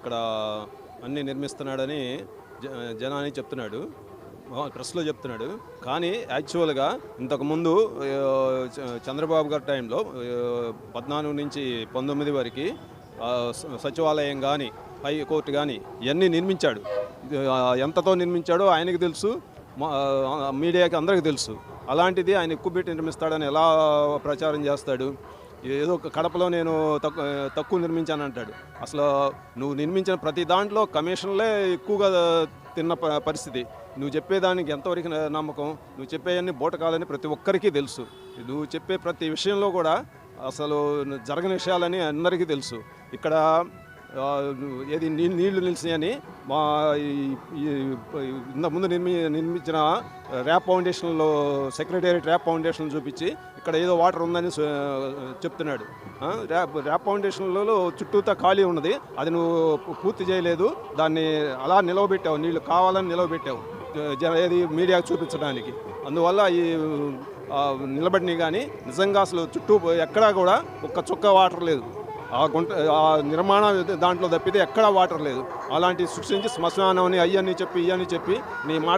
ఇక్కడ అన్నీ నిర్మిస్తున్నాడని జనానికి చెప్తున్నాడు, ప్రెస్లో చెప్తున్నాడు. కానీ యాక్చువల్గా ఇంతకుముందు చంద్రబాబు గారి టైంలో 14 నుంచి 19 వరకు సచివాలయం కానీ హైకోర్టు కానీ ఇవన్నీ నిర్మించాడు. ఎంతతో నిర్మించాడో ఆయనకు తెలుసు, మీడియాకి అందరికీ తెలుసు. అలాంటిది ఆయన ఎక్కువ పెట్టి నిర్మిస్తాడని ఎలా ప్రచారం చేస్తాడు? ఏదో కడపలో నేను తక్కువ నిర్మించాను అంటాడు. అసలు నువ్వు నిర్మించిన ప్రతి దాంట్లో కమిషన్లే ఎక్కువగా తిన్న పరిస్థితి. నువ్వు చెప్పేదానికి ఎంతవరకు నమ్మకం? నువ్వు చెప్పేవన్నీ బూటకాలని ప్రతి ఒక్కరికి తెలుసు. నువ్వు చెప్పే ప్రతి విషయంలో కూడా అసలు జరగని విషయాలని అందరికీ తెలుసు. ఇక్కడ ఏది నీళ్లు నిలిచినాయని మా ఇంతకుముందు నిర్మించిన ర్యాప్ ఫౌండేషన్లో సెక్రటేరియట్ ర్యాప్ ఫౌండేషన్ చూపించి ఇక్కడ ఏదో వాటర్ ఉందని చెప్తున్నాడు. ర్యాప్ ఫౌండేషన్లో చుట్టూతా ఖాళీ ఉన్నది, అది నువ్వు పూర్తి చేయలేదు, దాన్ని అలా నిలవబెట్టావు, నీళ్లు కావాలని నిలవబెట్టావు ఏది మీడియాకు చూపించడానికి. అందువల్ల ఈ నిలబడిని కానీ నిజంగా అసలు చుట్టూ ఎక్కడా కూడా ఒక్క చుక్క వాటర్ లేదు. ఆ నిర్మాణ దాంట్లో తప్పితే ఎక్కడా వాటర్ లేదు. అలాంటి సృష్టించి శ్మశానం అని అయ్యని చెప్పి ఇవన్నీ చెప్పి నీ మాట